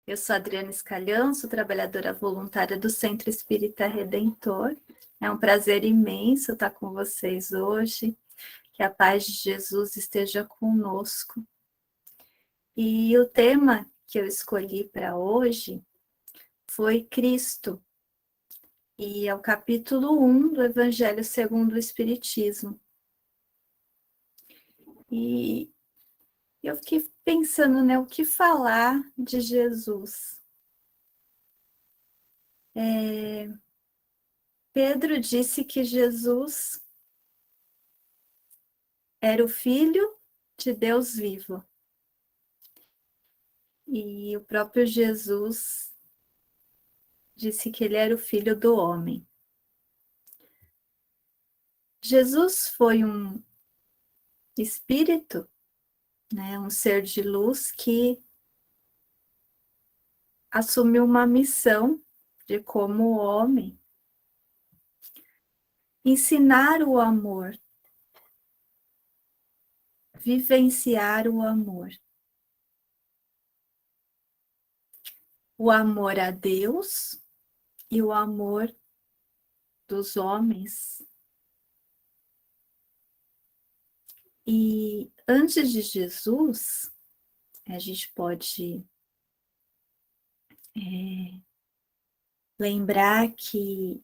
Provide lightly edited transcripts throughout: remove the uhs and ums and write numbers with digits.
Eu sou Adriana Scalhão, sou trabalhadora voluntária do Centro Espírita Redentor. É um prazer imenso estar com vocês hoje. Que a paz de Jesus esteja conosco. E o tema que eu escolhi para hoje foi Cristo. E é o capítulo 1 do Evangelho segundo o Espiritismo. E eu fiquei pensando, né, o que falar de Jesus? Pedro disse que Jesus era o Filho de Deus vivo. E o próprio Jesus disse que ele era o Filho do homem. Jesus foi um espírito, né, um ser de luz que assumiu uma missão de, como homem, ensinar o amor, vivenciar o amor. O amor a Deus e o amor dos homens. E antes de Jesus, a gente pode lembrar que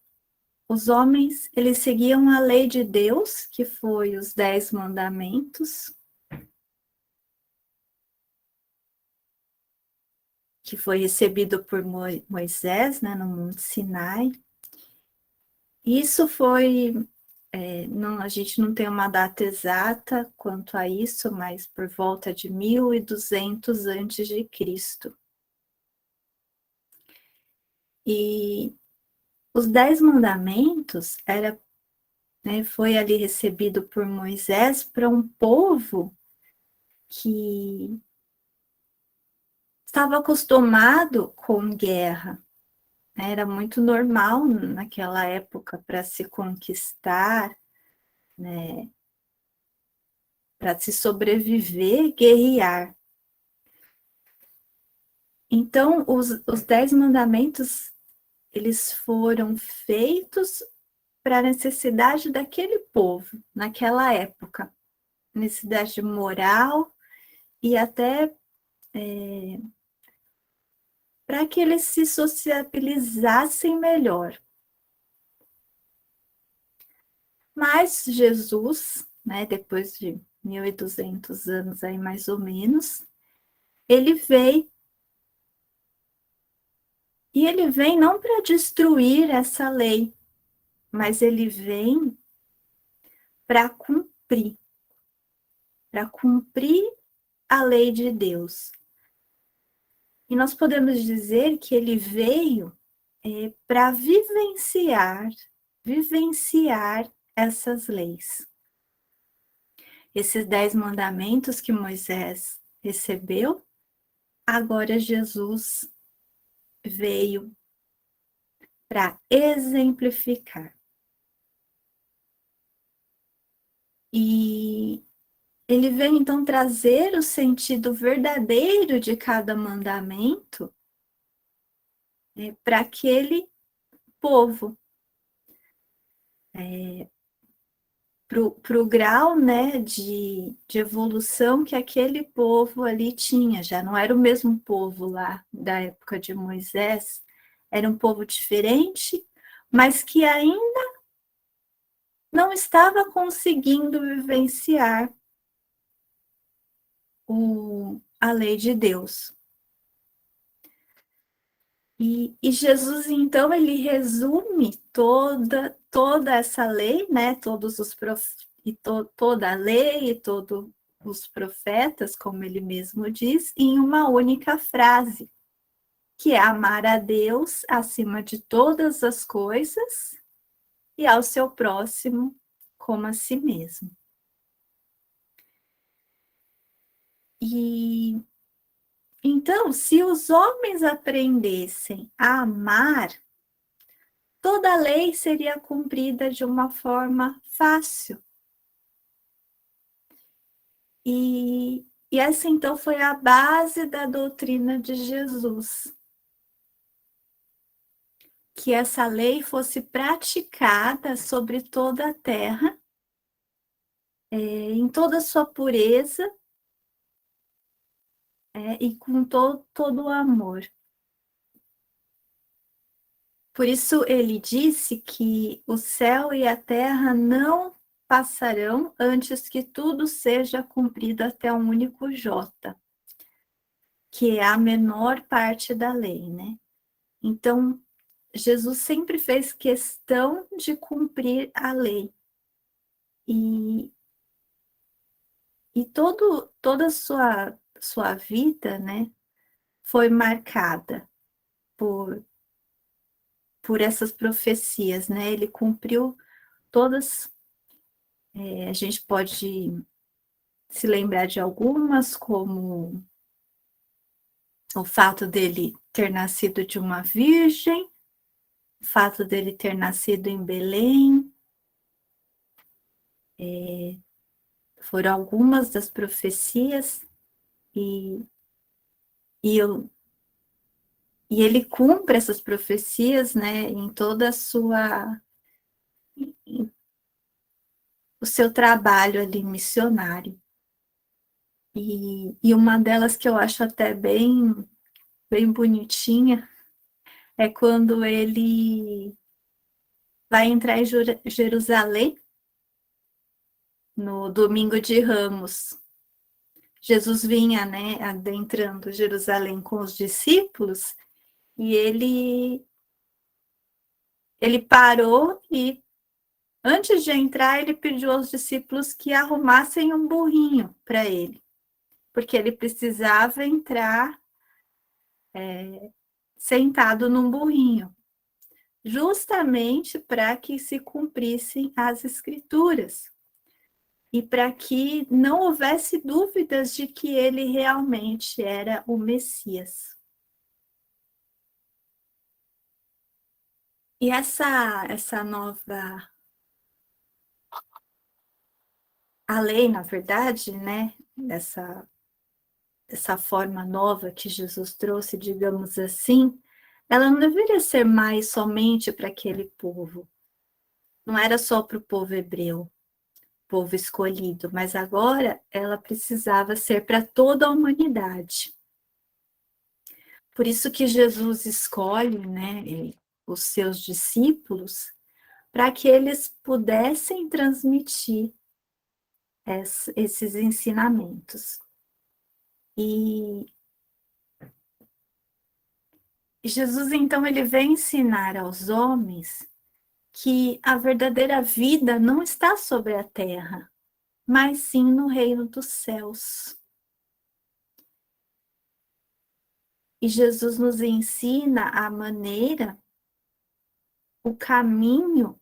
os homens, eles seguiam a lei de Deus, que foi os 10 mandamentos, que foi recebido por Moisés, né, no Monte Sinai. Isso foi, não, a gente não tem uma data exata quanto a isso, mas por volta de 1200 antes de Cristo. E os 10 mandamentos foi ali recebido por Moisés para um povo que estava acostumado com guerra. Era muito normal naquela época para se conquistar, né, para se sobreviver, guerrear. Então, os 10 mandamentos, eles foram feitos para a necessidade daquele povo, naquela época. Necessidade moral e até para que eles se sociabilizassem melhor. Mas Jesus, né, depois de 1200 anos aí mais ou menos, ele veio e ele vem não para destruir essa lei, mas ele vem para cumprir a lei de Deus. E nós podemos dizer que ele veio para vivenciar essas leis. Esses 10 mandamentos que Moisés recebeu, agora Jesus veio para exemplificar. E ele veio então trazer o sentido verdadeiro de cada mandamento para aquele povo. Para o grau, né, de evolução que aquele povo ali tinha. Já não era o mesmo povo lá da época de Moisés, era um povo diferente, mas que ainda não estava conseguindo vivenciar a lei de Deus. E Jesus, então, ele resume toda essa lei, né? Toda a lei e todos os profetas, como ele mesmo diz, em uma única frase, que é amar a Deus acima de todas as coisas e ao seu próximo como a si mesmo. E então, se os homens aprendessem a amar, toda a lei seria cumprida de uma forma fácil. E E essa então foi a base da doutrina de Jesus. Que essa lei fosse praticada sobre toda a terra, em toda a sua pureza, e com todo o amor. Por isso ele disse que o céu e a terra não passarão antes que tudo seja cumprido até um único jota, que é a menor parte da lei, né? Então, Jesus sempre fez questão de cumprir a lei. E toda a sua vida, né, foi marcada por, por essas profecias, né? Ele cumpriu todas, a gente pode se lembrar de algumas, como o fato dele ter nascido de uma virgem, o fato dele ter nascido em Belém, foram algumas das profecias, e, e, eu, e ele cumpre essas profecias, né, em toda a sua, o seu trabalho ali missionário. E uma delas que eu acho até bem bonitinha é quando ele vai entrar em Jerusalém no domingo de Ramos. Jesus vinha, né, adentrando Jerusalém com os discípulos e ele parou e antes de entrar ele pediu aos discípulos que arrumassem um burrinho para ele, porque ele precisava entrar sentado num burrinho, justamente para que se cumprissem as escrituras e para que não houvesse dúvidas de que ele realmente era o Messias. E essa nova, a lei, na verdade, né, essa forma nova que Jesus trouxe, digamos assim, ela não deveria ser mais somente para aquele povo. Não era só para o povo hebreu, povo escolhido, mas agora ela precisava ser para toda a humanidade. Por isso que Jesus escolhe, né, os seus discípulos para que eles pudessem transmitir esses ensinamentos. E Jesus, então, ele vem ensinar aos homens que a verdadeira vida não está sobre a terra, mas sim no reino dos céus. E Jesus nos ensina a maneira, o caminho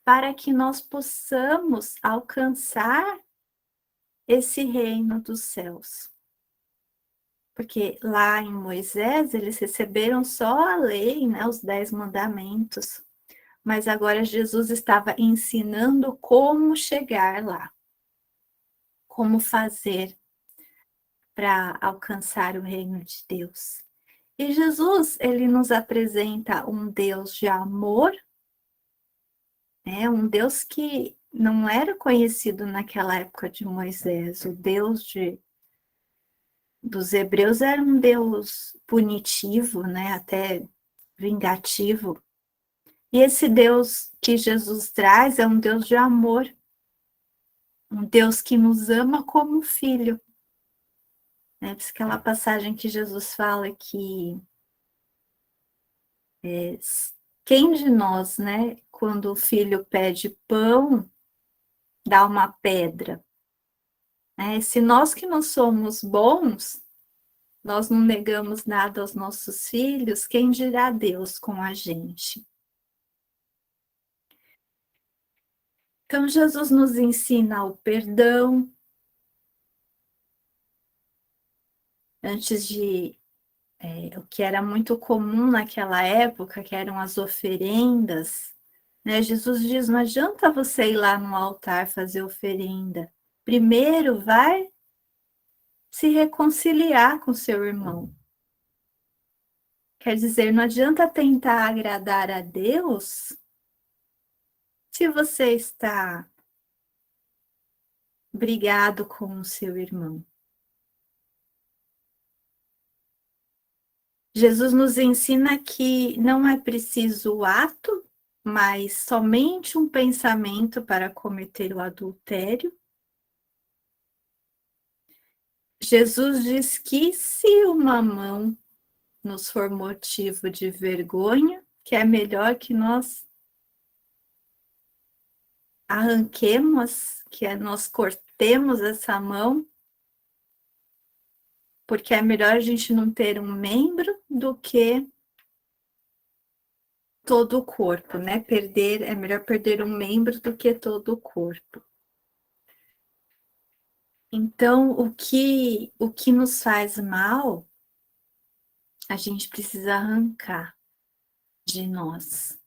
para que nós possamos alcançar esse reino dos céus. Porque lá em Moisés, eles receberam só a lei, né, os 10 mandamentos. Mas agora Jesus estava ensinando como chegar lá, como fazer para alcançar o reino de Deus. E Jesus, ele nos apresenta um Deus de amor, né, um Deus que não era conhecido naquela época de Moisés. O Deus dos hebreus era um Deus punitivo, né, até vingativo. E esse Deus que Jesus traz é um Deus de amor, um Deus que nos ama como filho. Né? Por aquela passagem que Jesus fala que quem de nós, né, quando o filho pede pão, dá uma pedra? Né? Se nós que não somos bons, nós não negamos nada aos nossos filhos, quem dirá Deus com a gente? Então, Jesus nos ensina o perdão, antes de o que era muito comum naquela época, que eram as oferendas. Né? Jesus diz: não adianta você ir lá no altar fazer oferenda. Primeiro vai se reconciliar com seu irmão. Quer dizer, não adianta tentar agradar a Deus se você está brigado com o seu irmão. Jesus nos ensina que não é preciso o ato, mas somente um pensamento para cometer o adultério. Jesus diz que se uma mão nos for motivo de vergonha, que é melhor que nós arranquemos, que nós cortemos essa mão, porque é melhor a gente não ter um membro do que todo o corpo, né? É melhor perder um membro do que todo o corpo. Então, o que nos faz mal, a gente precisa arrancar de nós.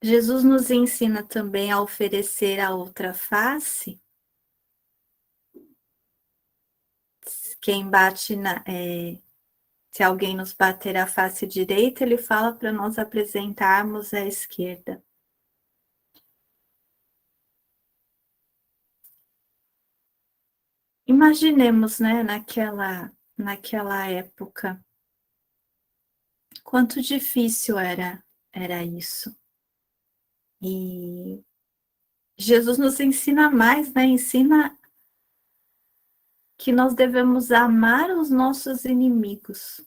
Jesus nos ensina também a oferecer a outra face. Quem bate se alguém nos bater a face direita, ele fala para nós apresentarmos a esquerda. Imaginemos, né, naquela época, quanto difícil era isso. E Jesus nos ensina mais, né? Ensina que nós devemos amar os nossos inimigos,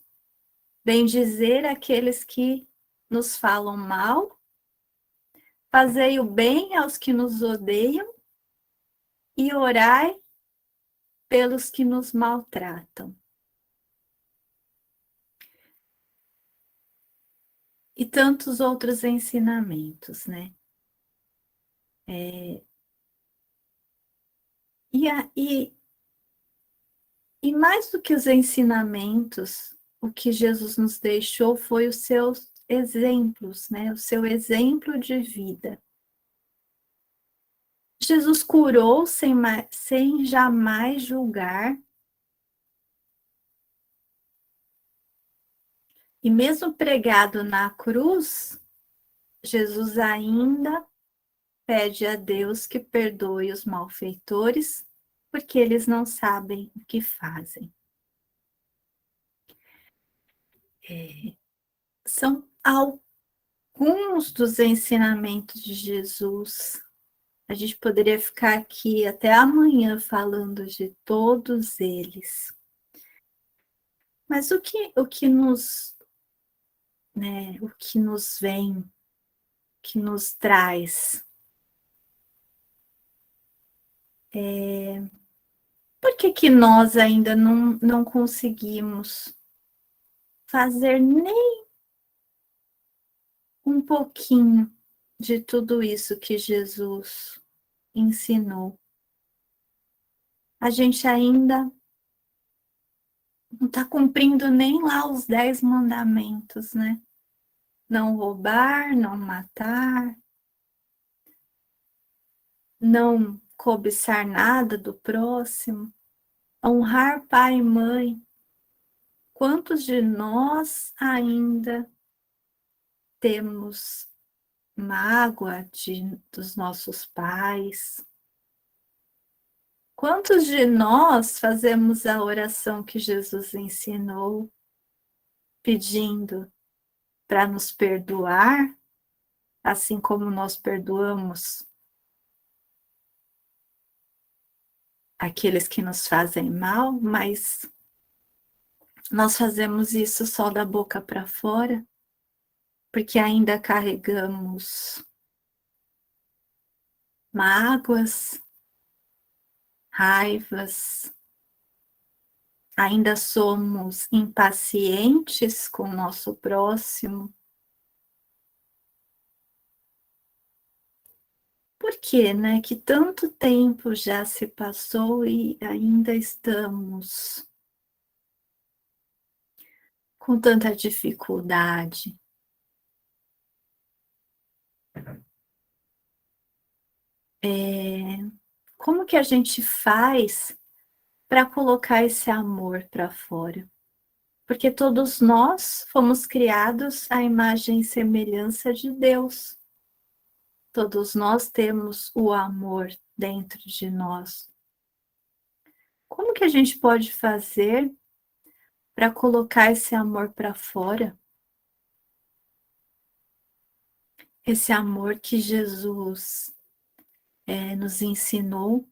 bendizer aqueles que nos falam mal, fazei o bem aos que nos odeiam e orai pelos que nos maltratam. E tantos outros ensinamentos, né? E mais do que os ensinamentos, o que Jesus nos deixou foi os seus exemplos, né? O seu exemplo de vida. Jesus curou sem jamais julgar. E mesmo pregado na cruz, Jesus ainda pede a Deus que perdoe os malfeitores, porque eles não sabem o que fazem. São alguns dos ensinamentos de Jesus. A gente poderia ficar aqui até amanhã falando de todos eles. Mas o que nos, né, o que nos vem, que nos traz, por que nós ainda não conseguimos fazer nem um pouquinho de tudo isso que Jesus ensinou? A gente ainda não está cumprindo nem lá os 10 mandamentos, né? Não roubar, não matar, não cobiçar nada do próximo, honrar pai e mãe. Quantos de nós ainda temos mágoa dos nossos pais? Quantos de nós fazemos a oração que Jesus ensinou, pedindo para nos perdoar, assim como nós perdoamos aqueles que nos fazem mal, mas nós fazemos isso só da boca para fora, porque ainda carregamos mágoas, raivas, ainda somos impacientes com o nosso próximo. Por que, né? Que tanto tempo já se passou e ainda estamos com tanta dificuldade. como que a gente faz para colocar esse amor para fora? Porque todos nós fomos criados à imagem e semelhança de Deus. Todos nós temos o amor dentro de nós. Como que a gente pode fazer para colocar esse amor para fora? Esse amor que Jesus nos ensinou.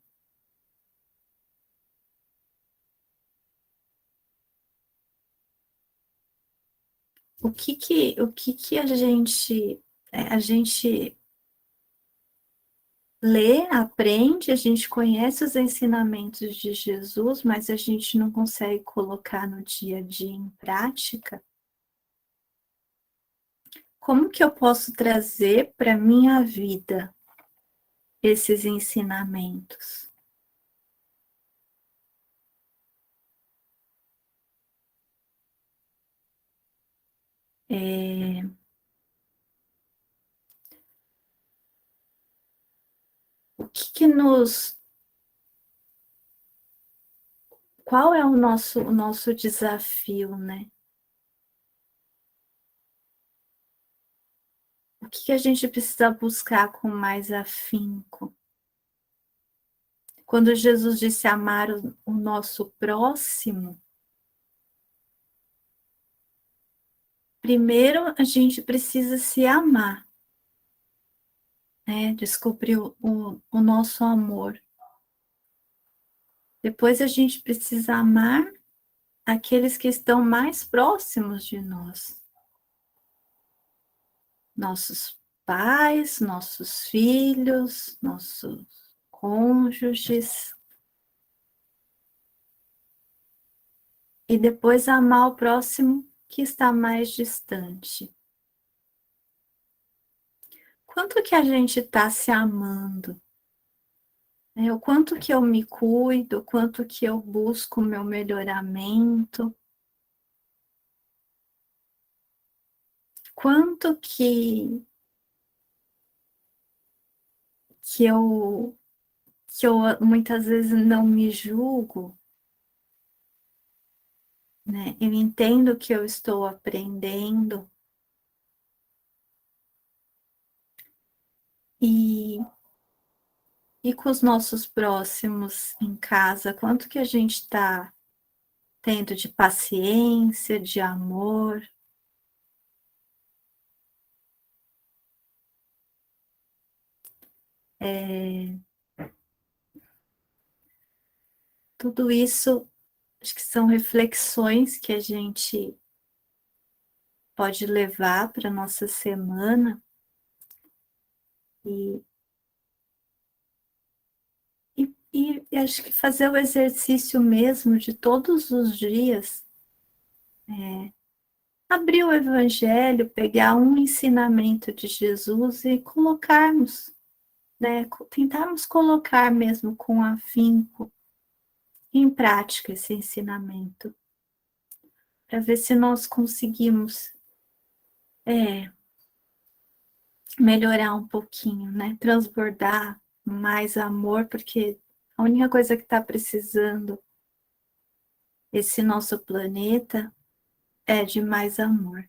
O que que a gente lê, aprende, a gente conhece os ensinamentos de Jesus, mas a gente não consegue colocar no dia a dia em prática? Como que eu posso trazer para minha vida esses ensinamentos? É, o que que nos Qual é o nosso desafio, né? O que que a gente precisa buscar com mais afinco? Quando Jesus disse amar o nosso próximo, primeiro a gente precisa se amar, né? Descobrir o nosso amor. Depois a gente precisa amar aqueles que estão mais próximos de nós. Nossos pais, nossos filhos, nossos cônjuges. E depois amar o próximo que está mais distante. Quanto que a gente está se amando? O quanto que eu me cuido, o quanto que eu busco o meu melhoramento, quanto que eu, que eu muitas vezes não me julgo, né? Eu entendo que eu estou aprendendo e, e com os nossos próximos em casa, quanto que a gente está tendo de paciência, de amor. É, tudo isso acho que são reflexões que a gente pode levar para a nossa semana e, e acho que fazer o exercício mesmo de todos os dias, abrir o Evangelho, pegar um ensinamento de Jesus e colocarmos, né, tentarmos colocar mesmo com afinco em prática esse ensinamento, para ver se nós conseguimos melhorar um pouquinho, né? Transbordar mais amor, porque a única coisa que está precisando esse nosso planeta é de mais amor.